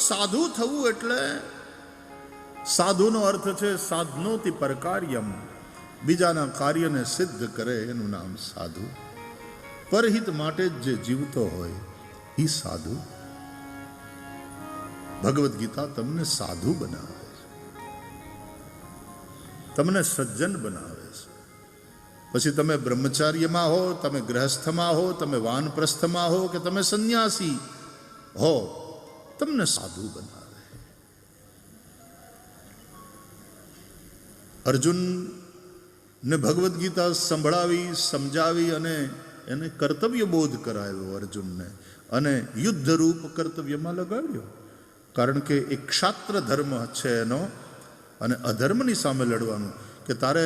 સાધુ થવું એટલે સાધુનો અર્થ છે સાધનોતિ પરકાર્યમ, બીજાના કાર્યને સિદ્ધ કરે એનું નામ સાધુ. પરહિત માટે જ જે જીવતો હોય એ સાધુ. ભગવદ્ ગીતા તમને સાધુ બનાવે છે, તમને સજ્જન બનાવે છે. પછી તમે બ્રહ્મચાર્યમાં હો, તમે ગ્રહસ્થમાં હો, તમે વાનપ્રસ્થમાં હો કે તમે સંન્યાસી હો, તમને સાધુ બનાવે. અર્જુનને ભગવદ્ ગીતા સંભળાવી, સમજાવી અને એને કર્તવ્ય બોધ કરાવ્યો અર્જુનને, અને યુદ્ધ રૂપ કર્તવ્યમાં લગાડ્યો. કારણ કે એ ક્ષાત્ર ધર્મ છે એનો, અને અધર્મની સામે લડવાનું. કે તારે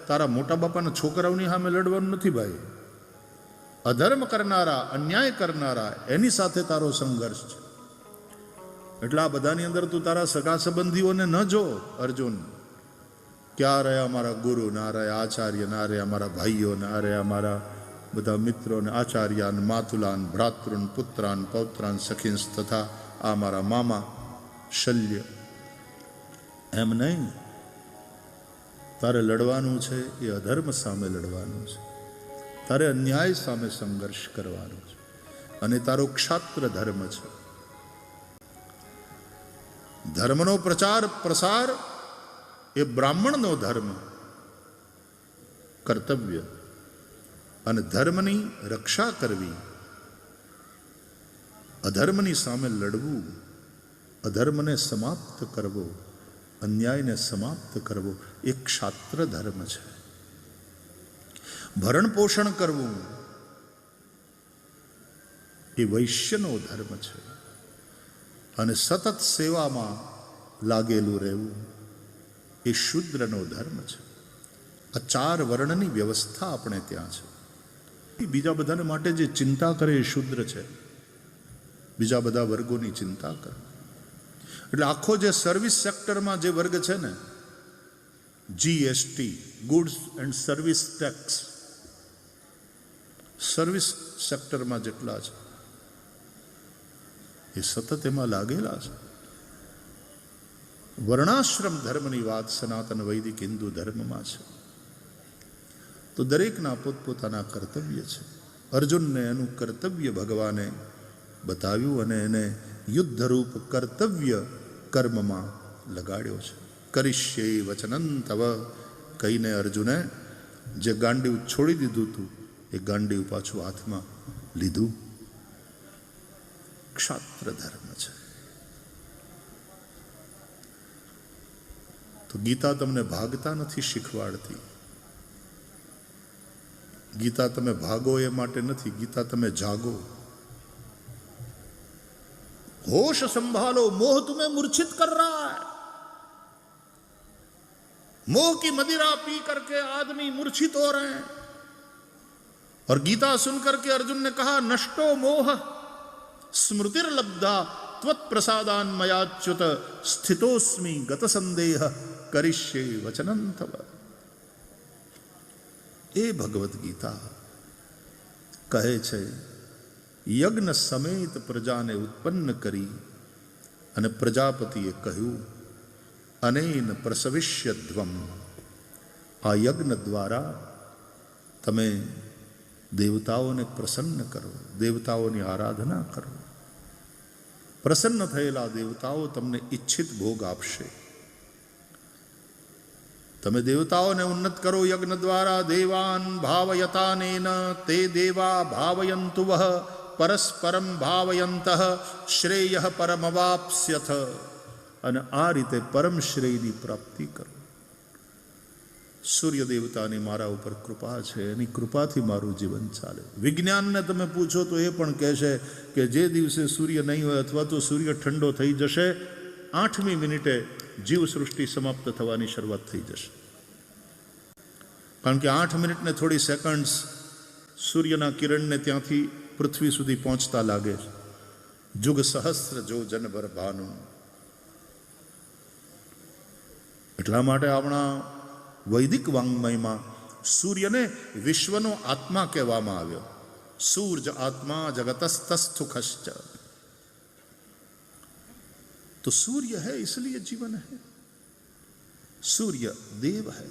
તારા મોટા બાપાના છોકરાઓની સામે લડવાનું નથી ભાઈ. અધર્મ કરનારા, અન્યાય કરનારા એની સાથે તારો સંઘર્ષ છે. એટલે આ બધાની અંદર તું તારા સગા સંબંધીઓને ન જો અર્જુન. ક્યાં રહ્યા મારા ગુરુ, ના રહ્યા આચાર્ય, ના રહ્યા મારા ભાઈઓ, ના રહ્યા મારા બધા મિત્રોને આચાર્યાન, માતુલાન, ભ્રાતૃન, પુત્રાન, પૌત્રાન, સખીંસ તથા આ મારા મામા શલ્ય. એમ નહીં, તારે લડવાનું છે એ અધર્મ સામે લડવાનું છે, તારે અન્યાય સામે સંઘર્ષ કરવાનો છે, અને તારો ક્ષાત્ર ધર્મ છે. ધર્મનો પ્રચાર પ્રસાર એ બ્રાહ્મણનો ધર્મ, કર્તવ્ય, અને ધર્મની રક્ષા કરવી, અધર્મની સામે લડવું, અધર્મને સમાપ્ત કરવો, અન્યાયને સમાપ્ત કરવો એ ક્ષાત્ર ધર્મ છે. ભરણ પોષણ કરવું એ વૈશ્યનો ધર્મ છે, અને સતત સેવામાં લાગેલું રહેવું એ શૂદ્રનો ધર્મ છે. આ ચાર વર્ણની વ્યવસ્થા આપણે ત્યાં છે. બીજા બધાને માટે જે ચિંતા કરે એ શૂદ્ર છે, બીજા બધા વર્ગોની ચિંતા કરે. એટલે આખો જે સર્વિસ સેક્ટરમાં જે વર્ગ છે ને, GST, goods and service tax, service સેક્ટરમાં જેટલા છે એ સતત એમાં લાગેલા છે. વર્ણાશ્રમ ધર્મની વાત સનાતન વૈદિક હિન્દુ ધર્મમાં છે. તો દરેકના પોતપોતાના કર્તવ્ય છે. અર્જુનને એનું કર્તવ્ય ભગવાને બતાવ્યું અને એને યુદ્ધરૂપ કર્તવ્ય કર્મમાં લગાડ્યો છે. કરીશ્યે વચનં તવ કહીને અર્જુને જે ગાંડીવ છોડી દીધું હતું એ ગાંડીવ પાછું હાથમાં લીધું. ક્ષાત્ર ધર્મ છે. તો ગીતા તમને ભાગતા નથી શીખવાડતી. ગીતા તમે ભાગો એ માટે નથી, ગીતા તમે જાગો. होश संभालो, मोह तुम्हें मूर्छित कर रहा है. मोह की मदिरा पी करके आदमी मूर्छित हो रहे हैं. और गीता सुनकर के अर्जुन ने कहा नष्टो मोह स्मृतिर्लब्धा त्वत् प्रसादान मयाच्युत स्थितोस्मि गत संदेह करिष्ये वचनं तव. ए भगवत गीता કહે છે, યજ્ઞ સમેત પ્રજાને ઉત્પન્ન કરી અને પ્રજાપતિએ કહ્યું અનેન પ્રસવિષ્યધ્વમ. આ યજ્ઞ દ્વારા તમે દેવતાઓને પ્રસન્ન કરો, દેવતાઓની આરાધના કરો. પ્રસન્ન થયેલા દેવતાઓ તમને ઈચ્છિત ભોગ આપશે. તમે દેવતાઓને ઉન્નત કરો યજ્ઞ દ્વારા. દેવાન ભાવયતાનેન તે દેવા ભાવયંતુ વહ પરસ્પરમ ભાવયંત શ્રેય પરમવાપ્સ્યથ. અને આ રીતે પરમ શ્રેયની પ્રાપ્તિ કરો. સૂર્ય દેવતાની મારા ઉપર કૃપા છે, એની કૃપાથી મારું જીવન ચાલે. વિજ્ઞાનને તમે પૂછો તો એ પણ કહેશે કે જે દિવસે સૂર્ય નહીં હોય અથવા તો સૂર્ય ઠંડો થઈ જશે, 8મી મિનિટે જીવ સૃષ્ટિ સમાપ્ત થવાની શરૂઆત થઈ જશે. કારણ કે 8 મિનિટને થોડી સેકન્ડ્સ સૂર્યના કિરણને ત્યાંથી પૃથ્વી સુધી પહોંચતા લાગે છે. જુગ સહસ્ત્ર જો જનભર ભાનું. એટલા માટે આપણા વૈદિક વાંગ્મયમાં સૂર્યને વિશ્વનો આત્મા કહેવામાં આવ્યો. સૂર્ય આત્મા જગતસ્તસ્થુખશ્ચ. तो सूर्य है इसलिए जीवन है, सूर्य देव है।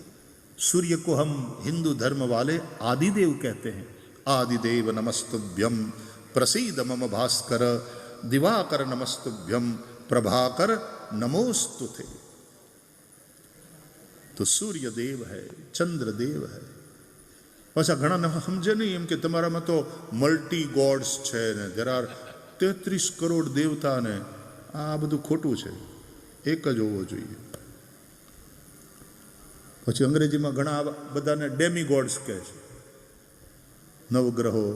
सूर्य को हम हिंदू धर्म वाले आदिदेव कहते हैं। आदिदेव नमस्तुभ्यम प्रसीद मम भास्कर, दिवाकर नमस्तुभ्यम प्रभाकर नमोस्तुते। तो सूर्य देव है, चंद्र देव है। पाछा घणा समझे नहीं एम के तमारामां तो मल्टी गॉड्स छे ने देर आर 33 करोड़ देवता ने आ बधुं खोटुं छे, एक ज होवो जोईए। पछी अंग्रेजीमां घणा बधाने डेमी गॉड्स कहे छे, नवग्रहो,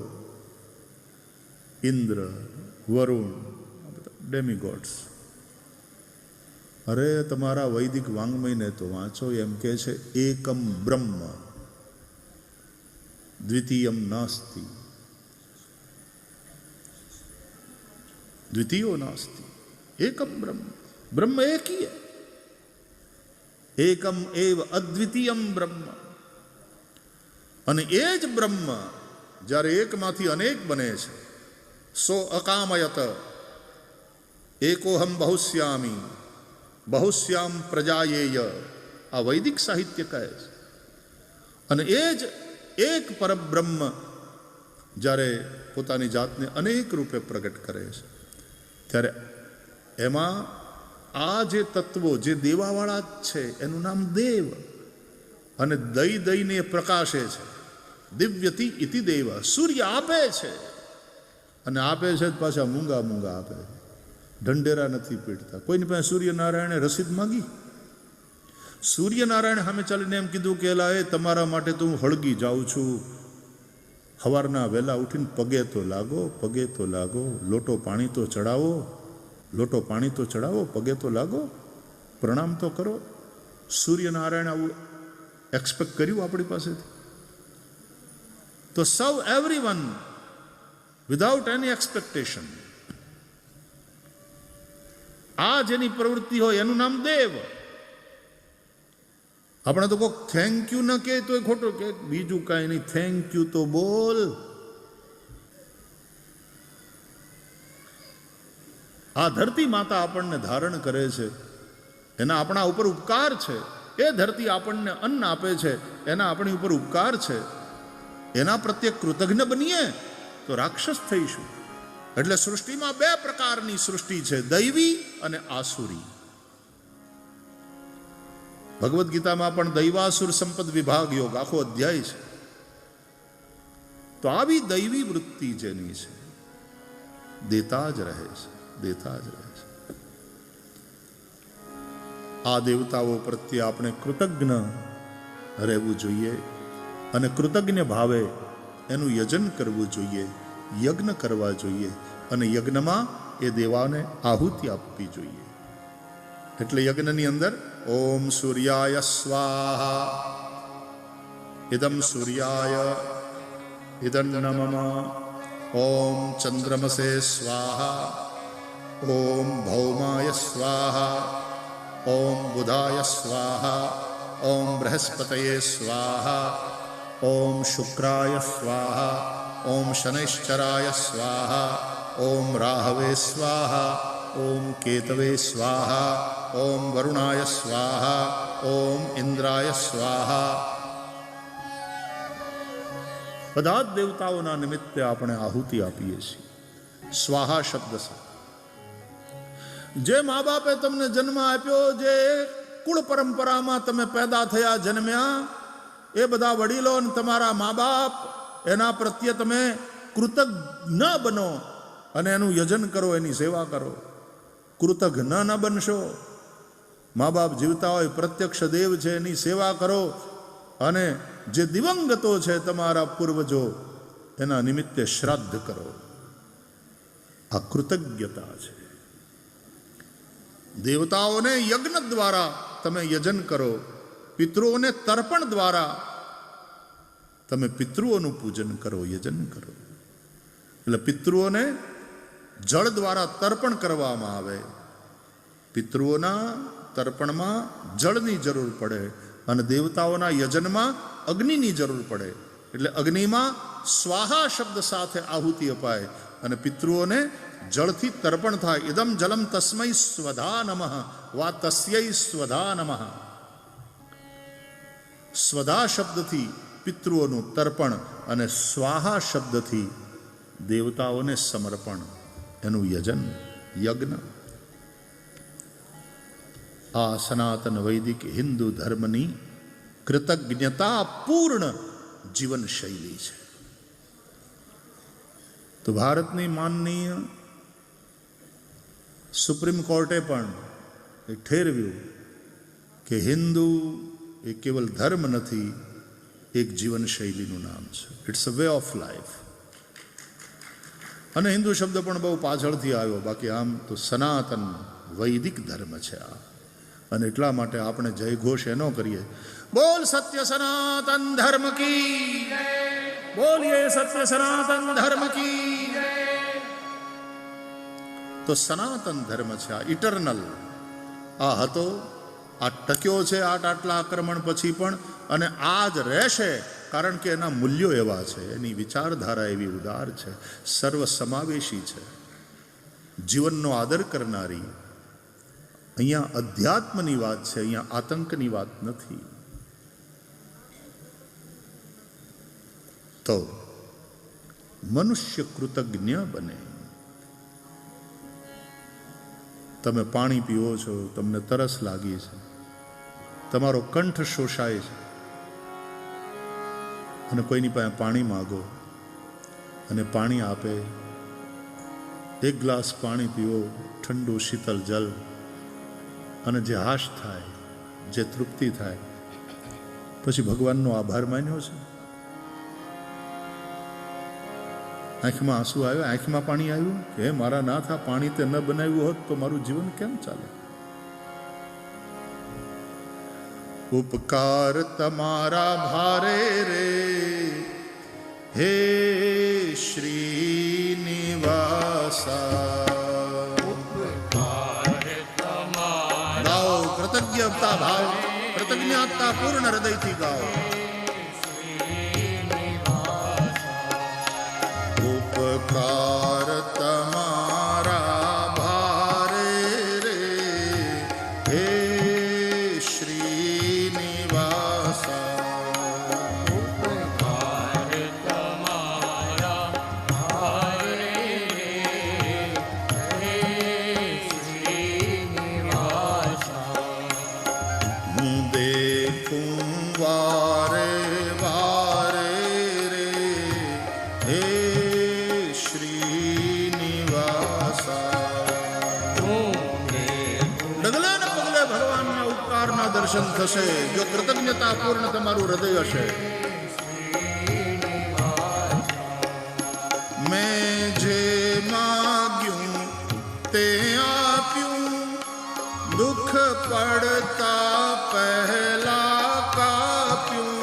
इंद्र, वरुण, डेमी गॉड्स। अरे तमारा वैदिक वांग्मय ने तो वाँचो, एम कहे छे एकम ब्रह्म द्वितीयम नास्ति, द्वितीयो नास्ति, एकम ब्रह्म। ब्रह्म एक ही है, एकम एव अद्वितीयम ब्रह्म। अने एज ब्रह्म જ્યારે એકમાંથી અનેક બને છે, સો અકામયત એકોહમ બહુશ્યામી બહુશ્યામ પ્રજાયેય, આ વૈદિક સાહિત્ય કહે છે। અને એ જ એક પરબ્રહ્મ જ્યારે પોતાની જાતને અનેક રૂપે પ્રગટ કરે છે, ત્યારે એમાં આ જે તત્વો જે દેવાવાળા છે એનું નામ દેવ, અને દઈ દઈને પ્રકાશે છે। દિવ્યતિ ઇતિ દેવ, સૂર્ય આપે છે, અને આપે છે પાછા મૂંગા મૂંગા આપે, ઢંઢેરા નથી પીડતા। કોઈની પાસે સૂર્યનારાયણે રસીદ માંગી? સૂર્યનારાયણ સામે ચાલીને એમ કીધું કે એલા એ તમારા માટે તો હું હળગી જાઉં છું, સવારના વહેલા ઉઠીને પગે તો લાગો, પગે તો લાગો, લોટો પાણી તો ચડાવો, લોટો પાણી તો ચડાવો, પગે તો લાગો, પ્રણામ તો કરો। સૂર્યનારાયણ આવું એક્સપેક્ટ કર્યું આપણી પાસેથી? તો સર્વ એવરીવન વિધાઉટ એની એક્સપેક્ટેશન, આ જેની પ્રવૃત્તિ હોય એનું નામ દેવ। આપણે તો કોઈ થેન્ક યુ ન કહે તો ખોટું કે, બીજું કાંઈ નહીં, થેન્ક યુ તો બોલ। આ ધરતી માતા આપણને ધારણ કરે છે, એના આપણા ઉપર ઉપકાર છે। એ ધરતી આપણને અન્ન આપે છે, એના આપણી ઉપર ઉપકાર છે। એના પ્રત્યે કૃતજ્ઞ બનીએ તો રાક્ષસ થઈશું। એટલે સૃષ્ટિમાં બે પ્રકારની સૃષ્ટિ છે, દૈવી અને આસુરી। ભગવદ્ ગીતામાં પણ દૈવાસુર સંપદ વિભાગ યોગ આખો અધ્યાય છે। તો આવી દૈવી વૃત્તિ જેની છે, દેતા જ રહે છે, દેતા જ રહે છે। આ દેવતાઓ પ્રત્યે આપણે કૃતજ્ઞ રહેવું જોઈએ, અને કૃતજ્ઞ ભાવે એનું યજન કરવું જોઈએ, યજ્ઞ કરવા જોઈએ, અને યજ્ઞમાં એ દેવાને આહુતિ આપવી જોઈએ। એટલે યજ્ઞની અંદર ઓમ સૂર્યાય સ્વાહા, ઇદમ સૂર્યાય ઇદં નમઃ, ઓમ ચંદ્રમસે સ્વાહા, ઓમ ભૌમાય સ્વાહા, ઓમ બુધાય સ્વાહા, ઓમ બૃહસ્પતયે સ્વાહા, ઓમ શુક્રાય સ્વાહા, ઓમ શનૈશ્ચરાય સ્વાહા, ઓમ રાહવે સ્વાહા, ઓમ કેતવે સ્વાહા, ઓમ વરુણાય સ્વાહા, ઓમ ઇન્દ્રાય સ્વાહા। બધા જ દેવતાઓના નિમિત્તે આપણે આહુતિ આપીએ છીએ સ્વાહા શબ્દ સાથે। જે મા બાપે તમને જન્મ આપ્યો, જે કુળ પરંપરામાં તમે પેદા થયા, જન્મ્યા, એ બધા વડીલો અને તમારા મા બાપ, એના પ્રત્યે તમે કૃતજ્ઞ બનો અને એનું યજન કરો, એની સેવા કરો। કૃતજ્ઞ ન બનશો, મા બાપ જીવતા હોય, પ્રત્યક્ષ દેવ છે, એની સેવા કરો, અને જે દિવંગતો છે તમારા પૂર્વજો, એના નિમિત્તે શ્રાદ્ધ કરો। આ કૃતજ્ઞતા છે। દેવતાઓને યજ્ઞ દ્વારા તમે યજન કરો, પિતૃઓને તર્પણ દ્વારા તમે પિતૃઓનું પૂજન કરો, યજન કરો। એટલે પિતૃઓને જળ દ્વારા તર્પણ કરવામાં આવે, પિતૃઓના તર્પણમાં જળની જરૂર પડે, અને દેવતાઓના યજનમાં અગ્નિની જરૂર પડે। એટલે અગ્નિમાં સ્વાહા શબ્દ સાથે આહુતિ અપાય, અને પિતૃઓને જળથી તર્પણ થાય. ઇદમ જલમ તસ્મૈ સ્વધા નમઃ વા તસ્યૈ સ્વધા નમઃ. સ્વધા શબ્દથી પિતૃઓનું તર્પણ અને સ્વાહા શબ્દથી દેવતાઓને સમર્પણ, એનું યજ્ઞ. આ સનાતન વૈદિક હિન્દુ ધર્મની કૃતજ્ઞતા પૂર્ણ જીવન શૈલી છે. તો ભારતની માનનીય સુપ્રીમ કોર્ટે પણ એ ઠેરવ્યું કે હિન્દુ એ કેવલ ધર્મ નથી, એક જીવન શૈલીનું નામ છે. It's a way of life. અને હિન્દુ શબ્દ પણ બહુ પાછળથી આવ્યો, બાકી આમ તો સનાતન વૈદિક ધર્મ છે આ. અને એટલા માટે આપણે જય ઘોષ એનો કરીએ, બોલ સત્ય સનાતન ધર્મ કી, બોલીએ સત્ય સનાતન ધર્મ કી. તો સનાતન ધર્મ છે આ, ઇટરનલ. આ હતો, આ ટક્યો છે આટલા આક્રમણ પછી પણ, અને આ જ રહેશે. કારણ કે એના મૂલ્યો એવા છે, એની વિચારધારા એવી ઉદાર છે, સર્વ સમાવેશી છે, જીવનનો આદર કરનારી. અહીંયા અધ્યાત્મની વાત છે, અહીંયા આતંકની વાત નથી. તો મનુષ્ય કૃતજ્ઞ બને. તમે પાણી પીવો છો, તમને તરસ લાગી છે, તમારો કંઠ શોષાય છે, અને કોઈની પાસે પાણી માગો અને પાણી આપે. એક ગ્લાસ પાણી પીવો, ઠંડુ શીતલ જલ, અને જે હાશ થાય, જે તૃપ્તિ થાય, પછી ભગવાનનો આભાર માન્યો છે. આંખમાં આંસુ આવ્યા, આંખમાં પાણી આવ્યું કે હે મારા નાથ, આ પાણી તે ન બનાવ્યું હોત તો મારું જીવન કેમ ચાલે. ઉપકાર તમારા ભારે રે હે શ્રીનિવાસા. ગાઓ કૃતજ્ઞતા ભાવ, કૃતજ્ઞતા પૂર્ણ હૃદયથી ગાઓ. ઉપકાર તમારા ભારે રે હે શ્રીનિવાસા. ઉપકાર તમારા ભારે હે શ્રીનિવાસા. હું દેખું વારે વારે રે હે ડગલે ને પગલે ભગવાનના ઉપકારના દર્શન થશે જો કૃતજ્ઞતા પૂર્ણ તમારું હૃદય હશે. મેં જે માગ્યું તે આપ્યું, દુઃખ પડતા પહેલા કાપ્યું.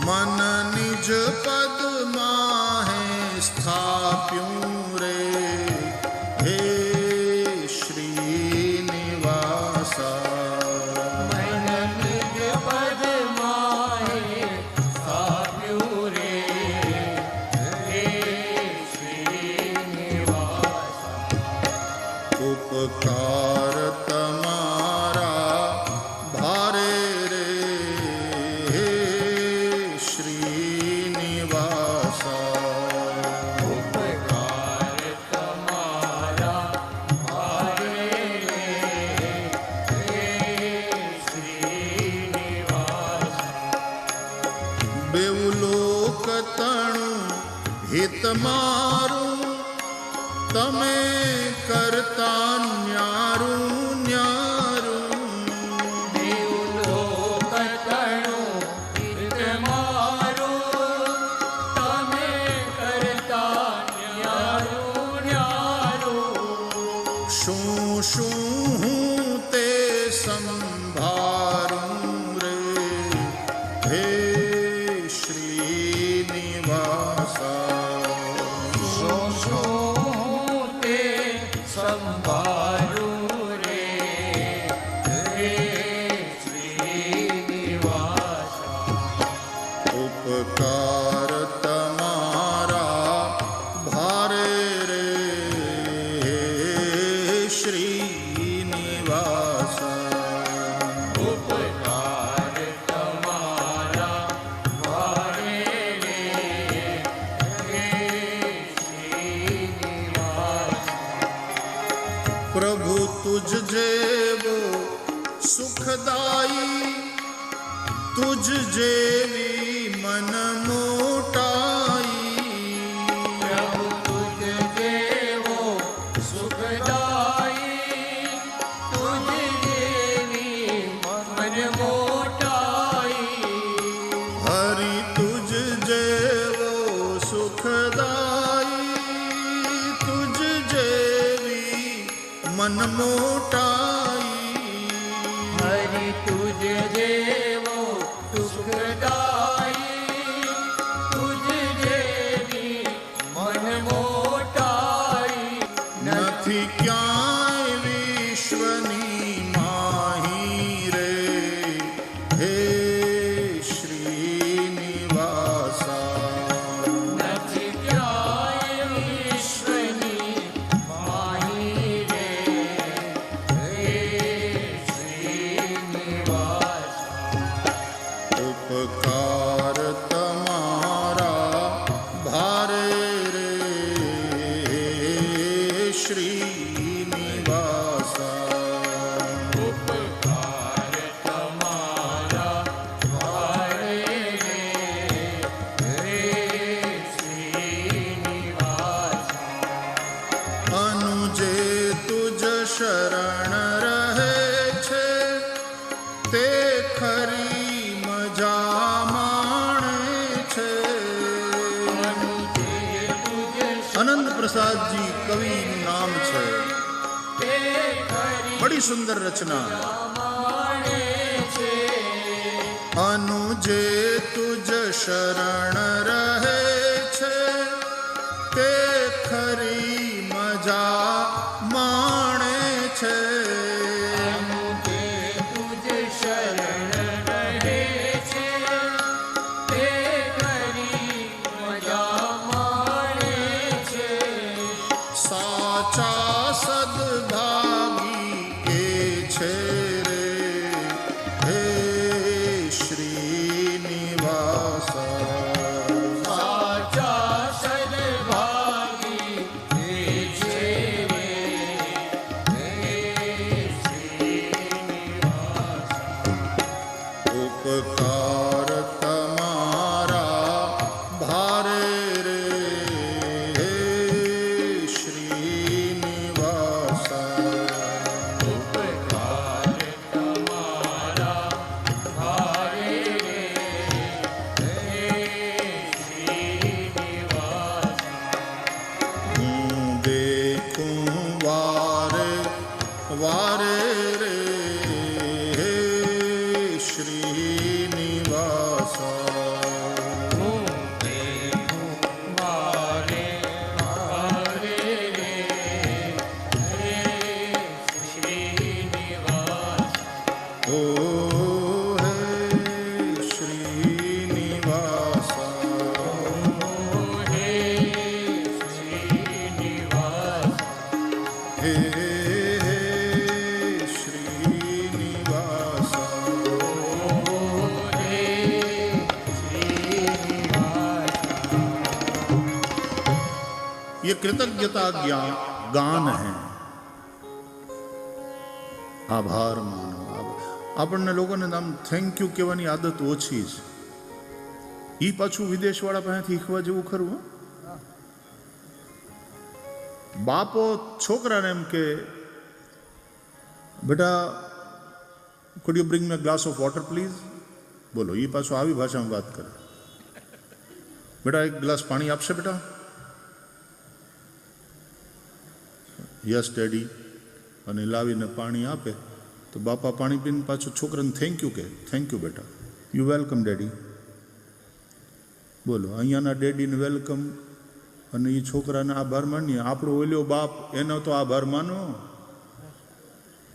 મન નિજ પદમાં હે સ્થાપ્યું રે હે શ્રીનિવાસા. મન નિજ પદમાં હે સ્થાપ્યું રે હે શ્રીનિવાસા. ઉપકાર તમારા ભારે રે હે શ્રીનિવાસા. ઉપકાર તમારા ભારે હે શ્રીનિવાસા. બેઉ લોક તણું હિત મારું, તમે કરતા ન્યારું ન્યારું. શું શું હું તે સંભારું રે હે શ્રીનિવાસા. સંભારું તુજ જેવી મન મોટાઈ, પ્રભુ તુજ જેવો સુખદાઈ, તુજ જેવી મન મોટાઈ, હરિ તુજ જેવો સુખદાઈ, તુજ જેવી મન મોટાઈ, હરિ તુજ જેવો સુખદાઈ, તુજ જેવી મન મોટાઈ, નથી ક્યાંય વિશ્વની માહી રે, હે શ્રીનિવાસા. નથી ક્યાંય વિશ્વની માહી રે, હે શ્રીનિવાસ. ઉપકાર તમારા ભારે રે, હે શ્રીનિવાસા. ઉપકાર તમારા ભારે રે, હે શ્રીનિવાસ. અનુજે તુજ શરણ રહે છે, તે ખરી મજા માણે છે. અનુજે તુજ આનંદ પ્રસાદજી કવિનું નામ છે. તે ખરી બડી સુંદર રચના. માણે છે. અનુજે તુજ શરણ રહે છે, તે ખરી મજા માણે છે. અનુજે તુજ શરણ રહે છે, તે ખરી મજા માણે છે. સાચા સદભાગી એ છે રે, હે શ્રીનિવાસા. સાચા સદભાગી એ છે રે, હે શ્રીનિવાસ. ઉપકાર તમારા ભારે રે, હે શ્રીનિવાસા. ઉપકાર તમારા ભારે રે, હે શ્રીનિવાસ. હું દેખું વારે વારે રે, હે શ્રીનિવાસા. હું દેખું વારે વારે રે, હે શ્રીનિવાસ. ઓ હે શ્રીનિવાસા. હે શ્રીનિવાસ. હે શ્રીનિવાસા. હે શ્રીનિવાસ. ये कृतज्ञता गान है. આભાર માનો. આપણને લોકોને આમ થેન્ક યુ કહેવાની આદત ઓછી છે. એ પાછું વિદેશવાળા પાસેથી શીખવા જેવું ખરું. હો? બાપો છોકરાને એમ કે બેટા could you bring me a glass of water please? બોલો, એ પાછું આવી ભાષામાં વાત કરે. બેટા એક ગ્લાસ પાણી આપશે બેટા? Yes daddy. અને લાવીને પાણી આપે તો બાપા પાણી પીને પાછું છોકરાને થેન્ક યુ કહે. થેન્ક યુ બેટા. You welcome daddy. બોલો, અહીંયાના ડેડીને વેલકમ અને એ છોકરાને આભાર માનીએ. આપણો ઓલ્યો બાપ એનો તો આભાર માનો,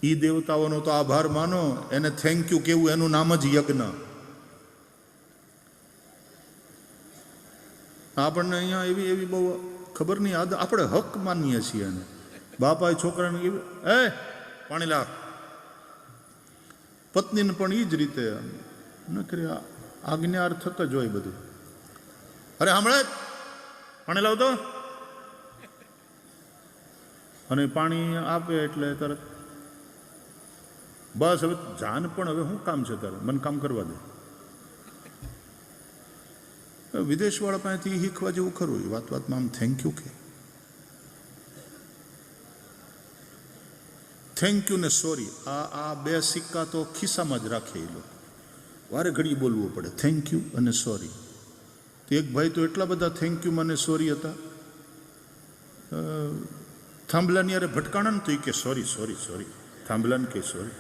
એ દેવતાઓનો તો આભાર માનો. એને થેન્ક યુ કેવું એનું નામ જ યજ્ઞ. આપણને અહીંયા એવી એવી બહુ ખબર નહીં આપણે હક માનીએ છીએ એને. બાપાએ છોકરાને એ પાણી લાવ. પત્નીને પણ એ જ રીતે નકરી આજ્ઞાર્થક જ હોય બધું. અરે સાંભળે, પાણી લાવતો. અને પાણી આપે એટલે તરત બસ હવે જાન પણ હવે શું કામ છે તારે, મને કામ કરવા દે. વિદેશવાળા પાસેથી શીખવા જેવું ખરું. એ વાતમાં આમ થેન્ક યુ કે થેન્ક યુ ને સોરી, આ બે સિક્કા તો ખિસ્સામાં જ રાખે એ લોકો. વારે ઘડી બોલવું પડે થેન્ક યુ અને સોરી. તો એક ભાઈ તો એટલા બધા થેન્ક યુ મને સોરી હતા, થાંભલાની યારે ભટકાણા ને તો એ કે સોરી સોરી સોરી, થાંભલાને કે સોરી.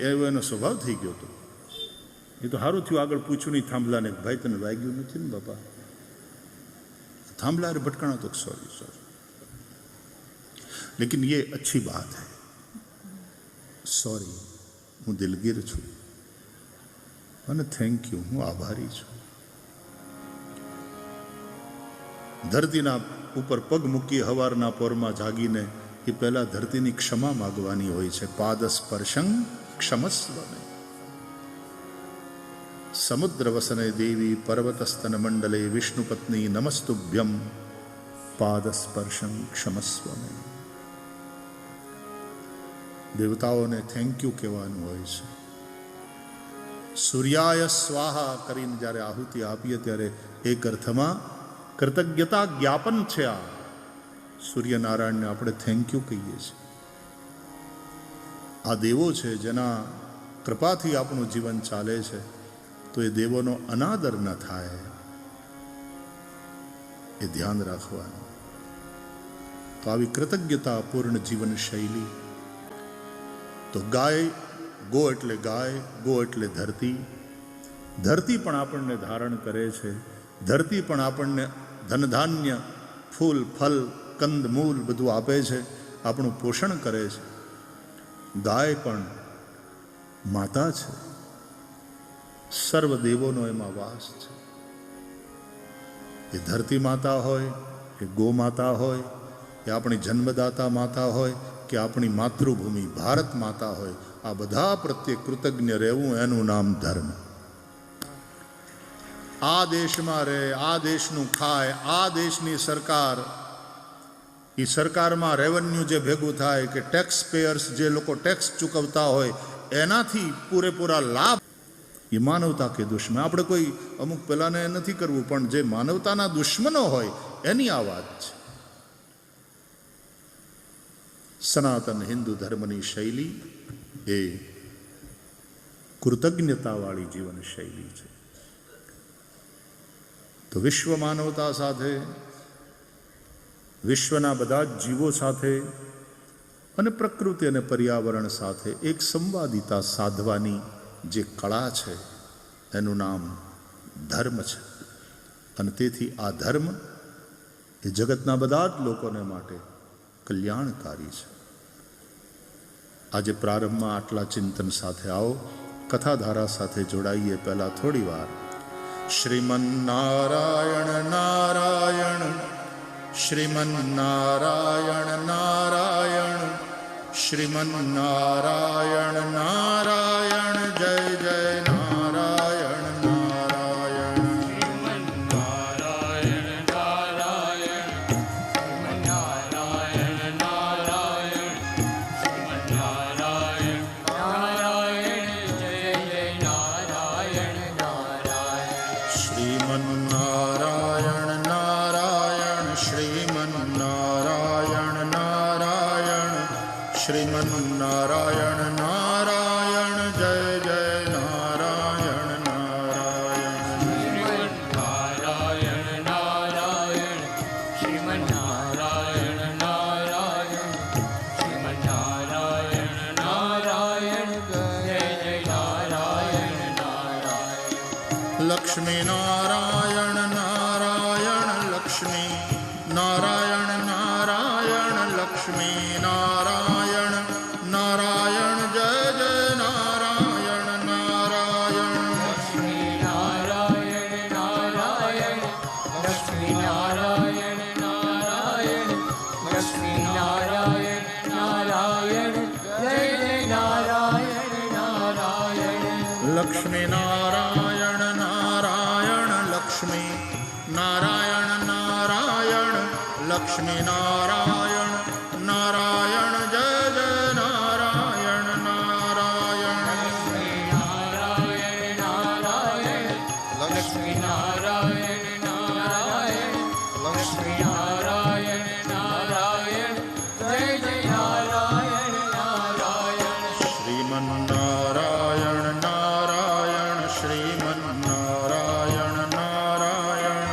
એવો એનો સ્વભાવ થઈ ગયો હતો. એ તો સારું થયું આગળ પૂછ્યું નહીં થાંભલાને, ભાઈ તને વાગ્યું નથી ને બાપા? થાંભલા યારે ભટકાણા તો સોરી સોરી. लेकिन ये अच्छी बात है, सॉरी હું દિલગીર છું અને થેન્ક યુ હું આભારી છું. ધરતીના ઉપર પગ મૂકી હવારના પોરમાં જાગીને એ પહેલા ધરતીની ક્ષમા માગવાની હોય છે. પાદ સ્પર્શં ક્ષમસ્વ મે સમુદ્ર વસને દેવી પર્વતસ્તન મંડલે વિષ્ણુ પત્ની નમસ્તુભ્યમ પાદ સ્પર્શં ક્ષમસ્વ મે. દેવતાઓને થેન્ક યુ કહેવાનું હોય છે. સૂર્યાય સ્વાહા કરીને જ્યારે આહુતિ આપીએ ત્યારે એક અર્થમાં કૃતજ્ઞતા જ્ઞાપન છે. આ સૂર્યનારાયણને આપણે થેન્ક યુ કહીએ છીએ. આ દેવો છે જેના કૃપાથી આપણું જીવન ચાલે છે, તો એ દેવોનો અનાદર ન થાય એ ધ્યાન રાખવાનું. તો આવી કૃતજ્ઞતાપૂર્ણ જીવન શૈલી. તો ગાય, ગો એટલે ગાય, ગો એટલે ધરતી. ધરતી પણ આપણને ધારણ કરે છે. ધરતી પણ આપણને ધનધાન્ય, ફૂલ, ફલ, કંદ, મૂલ બધું આપે છે, આપણું પોષણ કરે છે. ગાય પણ માતા છે. સર્વ દેવોનો એમાં વાસ છે. એ ધરતી માતા હોય, એ ગો માતા હોય, એ આપણી જન્મદાતા માતા હોય કે આપણી માતૃભૂમિ ભારત માતા હોય, આ બધા પ્રત્યે કૃતજ્ઞ રહેવું એનું નામ ધર્મ. આ દેશમાં રહે, આ દેશનું ખાય, આ દેશની સરકાર, એ સરકારમાં રેવન્યુ જે ભેગું થાય કે ટેક્સ પેયર્સ જે લોકો ટેક્સ ચૂકવતા હોય એનાથી પૂરેપૂરા લાભ. એ માનવતા કે દુશ્મન. આપણે કોઈ અમુક પેલાને નથી કરવું, પણ જે માનવતાના દુશ્મનો હોય એની આ વાત છે. સનાતન હિન્દુ ધર્મની શૈલી એ કૃતજ્ઞતાવાળી જીવન શૈલી છે. તો વિશ્વ માનવતા સાથે, વિશ્વના બધા જ જીવો સાથે અને પ્રકૃતિ અને પર્યાવરણ સાથે એક સંવાદિતા સાધવાની જે કળા છે એનું નામ ધર્મ છે. અને તેથી આ ધર્મ એ જગતના બધા જ લોકોને માટે કલ્યાણકારી છે. આજે પ્રારંભમાં આટલા ચિંતન સાથે આવો, કથાધારા સાથે જોડાઈએ. પહેલા થોડી વાર શ્રીમન્નારાયણ નારાયણ, શ્રીમન્નારાયણ નારાયણ, શ્રીમન્નારાયણ નારાયણ, જય જય નારાયણ નારાયણ. શ્રીમન્નારાયણ નારાયણ, શ્રીમન્નારાયણ નારાયણ, શ્રીમન્નારાયણ નારાયણ, જય જય નારાયણ નારાયણ. શ્રીમન્નારાયણ નારાયણ, શ્રીમન્નારાયણ નારાયણ, શ્રીમન્નારાયણ નારાયણ, જય જય નારાયણ નારાયણ. શ્રીમન્નારાયણ નારાયણ, શ્રીમન્નારાયણ નારાયણ, શ્રીમન્નારાયણ નારાયણ, જય જય નારાયણ નારાયણ. લક્ષ્મી નારાયણ નારાયણ, લક્ષ્મી નારાયણ નારાયણ, લક્ષ્મી નારાયણ નારાયણ, જય જય નારાયણ નારાયણ. લક્ષ્મી નારાયણ નારાયણ, લક્ષ્મી નારાયણ નારાયણ, લક્ષ્મી નારાયણ નારાયણ, જય જય નારાયણ નારાયણ. લક્ષ્મી નારાયણ નારાયણ, લક્ષ્મી નારાયણ નારાયણ, લક્ષ્મી નારાયણ નારાયણ, જય જય નારાયણ નારાયણ. લક્ષ્મી નારાયણ નારાયણ, શ્રીમન્નારાયણ નારાયણ શ્રીમન્નારાયણ નારાયણ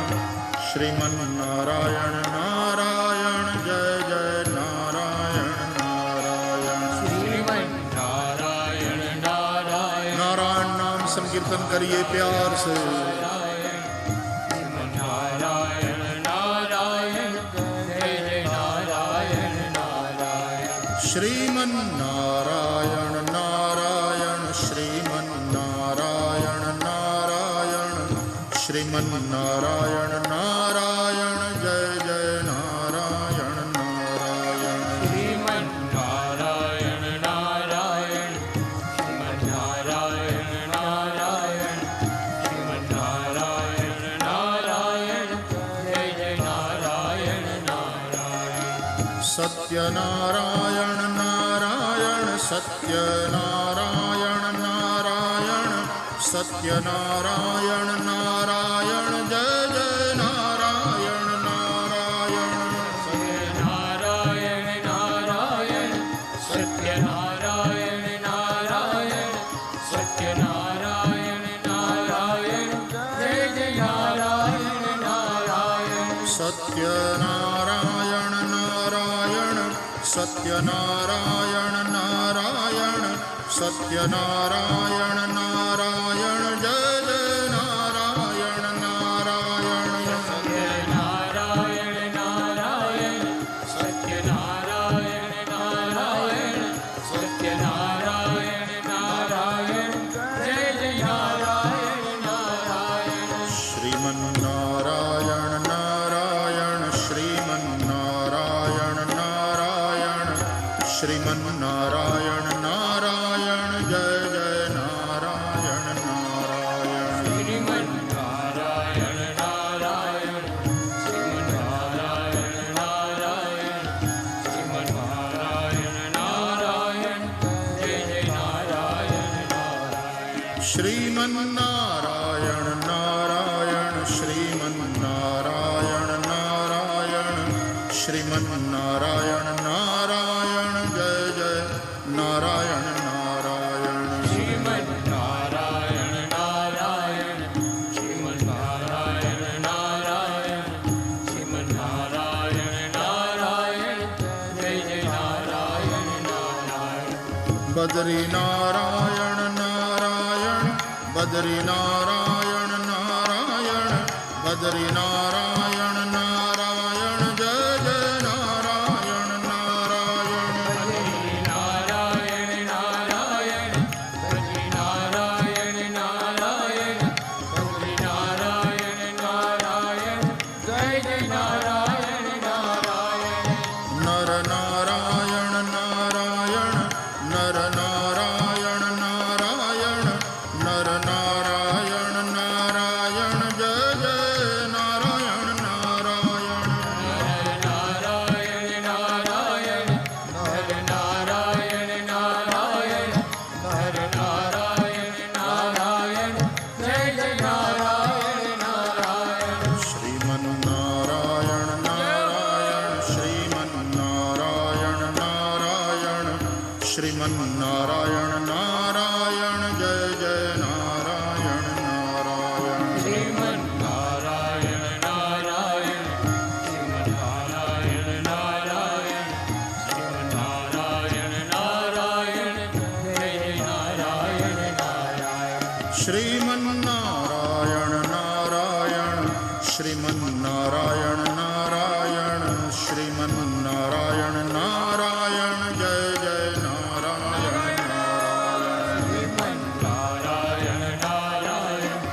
શ્રીમન્નારાયણ નારાયણ જય જય નારાયણ નારાયણ શ્રીમન્નારાયણ નારાયણ नारायण नाम संकीर्तन करिए प्यार से નારાયણ નારાયણ જય જય નારાયણ નારાયણ श्रीमन्नारायण नारायण श्रीमन्नारायण नारायण श्रीमन्नारायण नारायण जय जय नारायण नारायण શ્રીમન્નારાયણ નારાયણ શ્રીમન્નારાયણ નારાયણ શ્રીમન્નારાયણ નારાયણ જય જય નારાયણ નારાયણ सत्यनारायण नारायण सत्यनारायण नारायण सत्यनारायण नारायण जय जय नारायण नारायण નારાયણ નારાયણ સત્યનારાયણ નારાયણ સત્યનારાયણ નારાયણ જય જય નારાયણ નારાયણ सत्यनारायण नारायण सत्यनारायण नारायण सत्यनारायण नारायण जय जय नारायण नारायण નારાયણ નારાયણ સત્યનારાયણ નારાયણ સત્યનારાયણ નારાયણ જય જય નારાયણ નારાયણ श्रीमन्नारायण नारायण श्रीमन्नारायण नारायण श्रीमन्नारायण नारायण जय जय नारायण नारायण શ્રીમન્નારાયણ નારાયણ શ્રીમન્નારાયણ નારાયણ શ્રીમન્નારાયણ નારાયણ જય જય નારાયણ નારાયણ श्रीमन्नारायण नारायण श्रीमन्नारायण नारायण श्रीमन्नारायण नारायण जय जय नारायण नारायण શ્રીમન્નારાયણ નારાયણ શ્રીમન્નારાયણ નારાયણ શ્રીમન્નારાયણ નારાયણ જય જય નારાયણ નારાયણ बद्री नारायण नारायण बद्री नारायण नारायण बद्री नारायण नारायण जय जय नारायण नारायण નારાયણ નારાયણ ભજી નારાયણ નારાયણ ભજી નારાયણ નારાયણ જય જય નારાયણ નારાયણ नर नारायण नारायण नर नारायण नारायण नर नारायण नारायण जय जय नारायण नारायण નારાયણ નારાયણ નર નારાયણ નારાયણ નર નારાયણ નારાયણ જય જય નારાયણ નારાયણ श्रीमन्नारायण नारायण श्रीमन्नारायण नारायण श्रीमन्नारायण नारायण जय जय नारायण नारायण શ્રીમન્નારાયણ નારાયણ શ્રીમન્નારાયણ નારાયણ શ્રીમન્નારાયણ નારાયણ જય જય નારાયણ નારાયણ श्रीमन्नारायण नारायण श्रीमन्नारायण नारायण श्रीमन्नारायण नारायण जय जय नारायण नारायण શ્રીમન્નારાયણ નારાયણ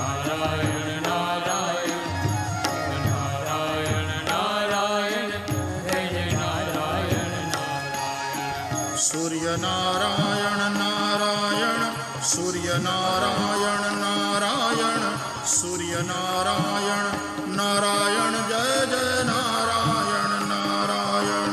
શ્રીમન્નારાયણ નારાયણ શ્રીમન્નારાયણ નારાયણ જય જય નારાયણ નારાયણ सूर्य नारायण नारायण सूर्य नारायण नारायण सूर्य नारायण नारायण जय जय नारायण नारायण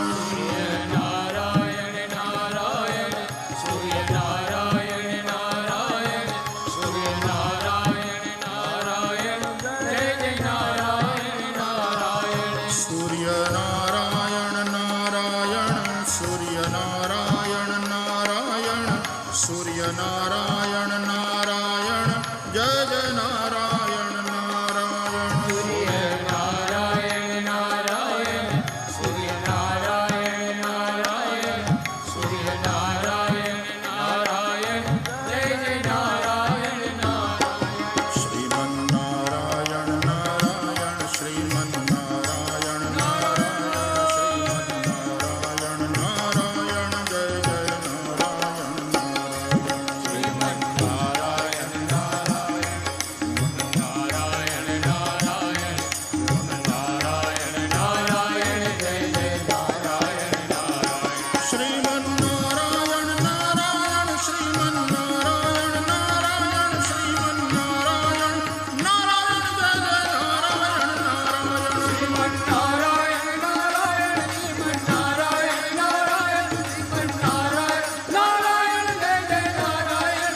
નારાયણ નારાયણ સૂર્ય નારાયણ નારાયણ સૂર્ય નારાયણ નારાયણ જય જય નારાયણ નારાયણ सूर्य नारायण नारायण सूर्य नारायण नारायण સૂર્ય નારાયણ નારાયણ જય જય નારાયણ નારાયણ. સૂર્ય નારાયણ નારાયણ સૂર્ય નારાયણ નારાયણ સૂર્ય નારાયણ નારાયણ જય જય નારાયણ નારાયણ. શ્રીમન નારાયણ નારાયણ શ્રીમન નારાયણ નારાયણ શ્રીમન નારાયણ નારાયણ જય જય નારાયણ નારાયણ. શ્રીમન નારાયણ નારાયણ નારાયણ નારાયણ નારાયણ નારાયણ જય જય નારાયણ નારાયણ. શ્રીમન નારાયણ નારાયણ શ્રીમન નારાયણ નારાયણ શ્રીમન નારાયણ નારાયણ જય જય નારાયણ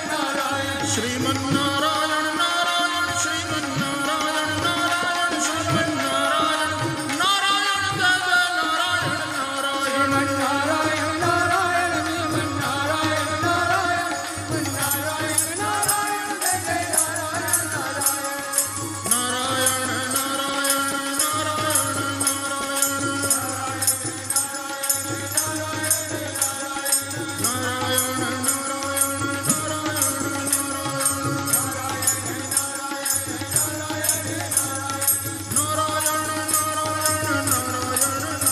નારાયણ. શ્રીમન નારાયણ નારાયણ શ્રીમન નારાયણ નારાયણ શ્રીમન નારાયણ નારાયણ જય જય નારાયણ નારાયણ. શ્રીમન નારાયણ નારાયણ શ્રીમન નારાયણ નારાયણ શ્રીમન નારાયણ નારાયણ જય જય નારાયણ નારાયણ. શ્રીમન નારાયણ નારાયણ શ્રીમન નારાયણ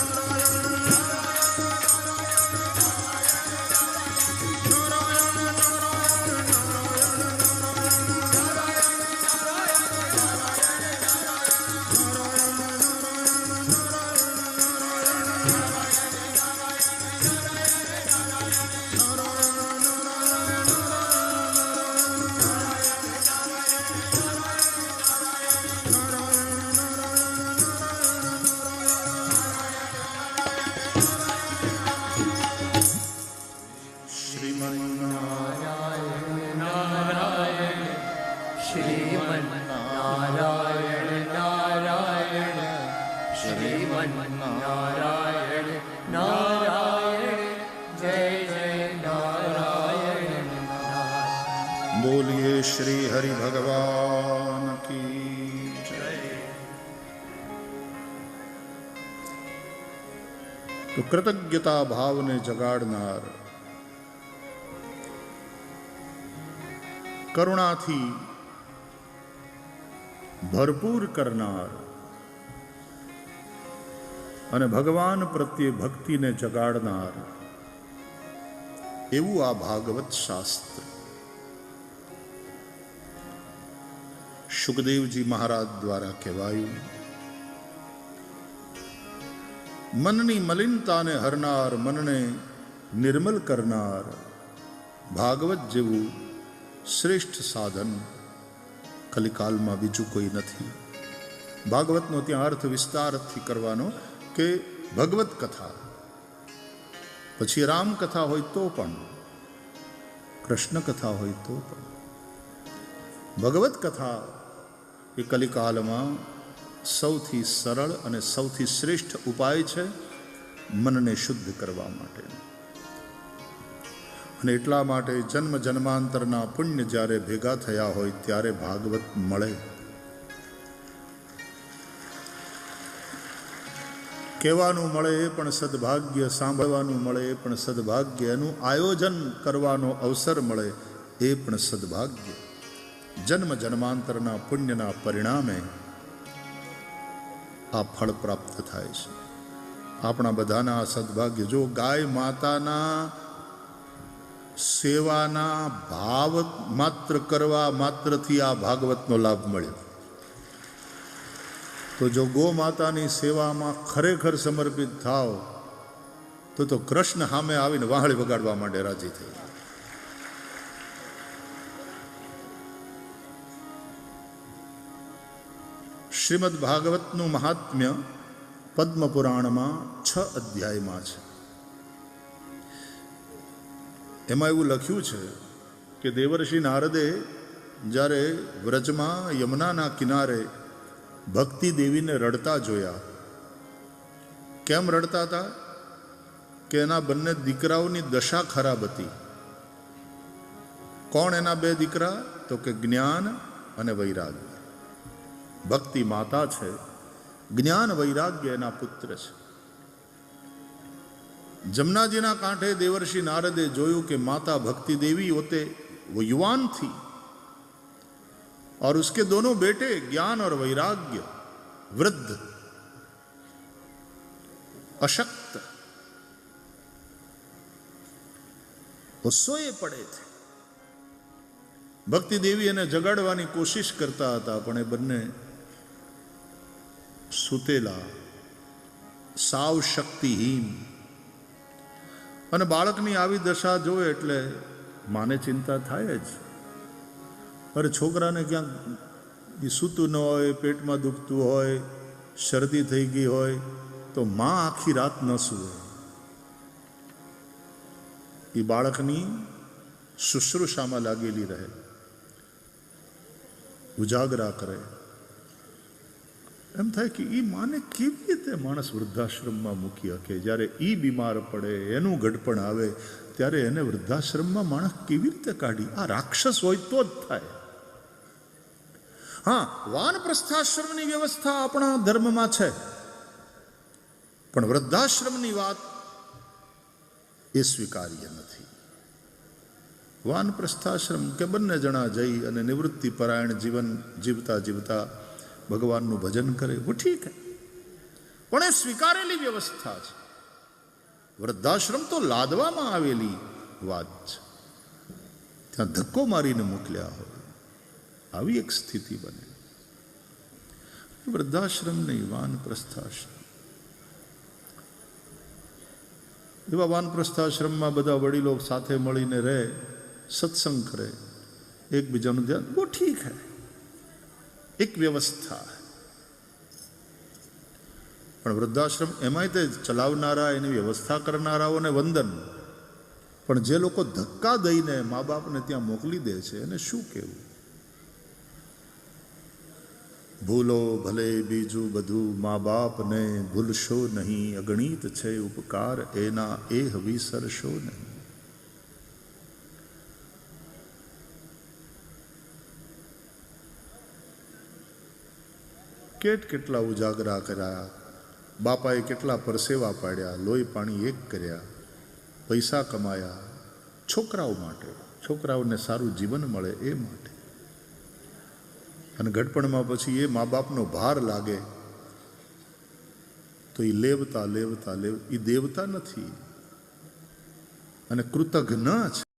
નારાયણ શ્રીમન નારાયણ નારાયણ જય જય નારાયણ નારાયણ. નારાયણ નારાયણ નારાયણ શ્રીમન નારાયણ શ્રીમન નારાયણ નારાયણ શ્રીમન નારાયણ નારાયણ જય જય નારાયણ નારાયણ. બોલીએ શ્રી હરિ ભગવાન કી જય. તો કૃતજ્ઞતા ભાવને જગાડનાર, કરુણાથી ભરપૂર કરનાર અને ભગવાન પ્રત્યે ભક્તિને જગાડનાર એવું આ ભાગવત શાસ્ત્ર. સુખદેવજી મહારાજ દ્વારા કહેવાયું, મનની મલિનતાને હરનાર, મનને નિર્મલ કરનાર ભાગવત જેવું શ્રેષ્ઠ સાધન કલિકાલમાં બીજું કોઈ નથી. ભાગવતનો ત્યાં અર્થ વિસ્તારથી કરવાનો કે ભગવત કથા, પછી રામકથા હોય તો પણ, કૃષ્ણ કથા હોય તો પણ, ભગવત કથા એ કલિકાલમાં સૌથી સરળ અને સૌથી શ્રેષ્ઠ ઉપાય છે મનને શુદ્ધ કરવા માટે. અને એટલા માટે જન્મ જન્માંતરના પુણ્ય જ્યારે ભેગા થયા હોય ત્યારે ભાગવત મળે. કહેવાનું મળે એ પણ સદભાગ્ય, સાંભળવાનું મળે એ પણ સદભાગ્ય, એનું આયોજન કરવાનો અવસર મળે એ પણ સદભાગ્ય. જન્મ જન્માંતરના પુણ્યના પરિણામે આ ફળ પ્રાપ્ત થાય છે. આપણા બધાના આ સદભાગ્ય. જો ગાય માતાના સેવાના ભાવ માત્ર કરવા માત્રથી આ ભાગવતનો લાભ મળ્યો, તો જો ગો માતાની સેવામાં ખરેખર સમર્પિત થાવ તો કૃષ્ણ સામે આવીને વાહળી વગાડવા માટે રાજી થઈ. શ્રીમદ ભાગવતનું મહાત્મ્ય પદ્મ પુરાણમાં 6 અધ્યાયમાં છે. એમાં એવું લખ્યું છે કે દેવર્ષિ નારદે જ્યારે વ્રજમાં યમુનાના કિનારે ભક્તિ દેવીને રડતા જોયા. કેમ રડતા હતા? કે એના બંને દીકરાઓની દશા ખરાબ હતી કોણ એના બે દીકરા? તો કે જ્ઞાન અને વૈરાગ્ય. ભક્તિ માતા છે, જ્ઞાન વૈરાગ્ય એના પુત્ર છે. जमुनाजीना कांठे देवर्षि नारदे जोयू कि माता भक्ति देवी होते वो युवान थी और उसके दोनों बेटे ज्ञान और वैराग्य वृद्ध अशक्त वो सोए पड़े थे. भक्ति देवी एने जगाड़वानी कोशिश करता था पण ए बन्ने सुतेला साव शक्तिहीन. અને બાળકની આવી દશા જોવે એટલે માને ચિંતા થાય જ. અરે છોકરાને ક્યાંક એ સૂતું ન હોય, પેટમાં દુખતું હોય, શરદી થઈ ગઈ હોય તો માં આખી રાત ન સૂવે. એ બાળકની શુશ્રૂષામાં લાગેલી રહે, ઉજાગરા કરે. એમ થાય કે એ માને કેવી રીતે માણસ વૃદ્ધાશ્રમમાં મૂકી શકે? જ્યારે એ બીમાર પડે, એનું ગઢપણ આવે, ત્યારે એને વૃદ્ધાશ્રમમાં માણસ કેવી રીતે કાઢી? આ રાક્ષસ હોય તો જ થાય. હા, વાનપ્રસ્થાશ્રમની વ્યવસ્થા આપણા ધર્મમાં છે, પણ વૃદ્ધાશ્રમની વાત એ સ્વીકાર્ય નથી. વાનપ્રસ્થાશ્રમ કે બંને જણા જઈ અને નિવૃત્તિ પરાયણ જીવન જીવતા જીવતા ભગવાનનું ભજન કરે, वो ठीक है, પણ એ સ્વીકારેલી વ્યવસ્થા છે. વૃદ્ધાશ્રમ તો લાદવામાં આવેલી વાત છે, ત્યાં ધક્કો મારીને મોકલ્યા હોય આવી એક સ્થિતિ બને. વૃદ્ધાશ્રમ નહીં, વાનપ્રસ્થાશ્રમ. એવા વાનપ્રસ્થાશ્રમમાં બધા વડીલો સાથે મળીને રહે, સત્સંગ કરે, એકબીજાનું ધ્યાન, वो ठीक है, એક વ્યવસ્થા. પણ વૃદ્ધાશ્રમ એમાંય તે ચલાવનારા, એની વ્યવસ્થા કરનારાઓને વંદન, પણ જે લોકો ધક્કા દઈને મા બાપને ત્યાં મોકલી દે છે એને શું કહેવું? ભૂલો ભલે બીજું બધું, મા બાપને ભૂલશો નહીં, અગણિત છે ઉપકાર એના, એ વિસરશો નહીં. કેટલા ઉજાગરા કર્યા, બાપાએ કેટલા પરસેવા પાડ્યા, લોહી પાણી એક કર્યા, પૈસા કમાયા છોકરાઓ માટે, છોકરાઓને સારું જીવન મળે એ માટે. અને ઘડપણમાં પછી એ મા બાપનો ભાર લાગે તો એ લેવતા લેવતા એ દેવતા નથી અને કૃતજ્ઞ છે.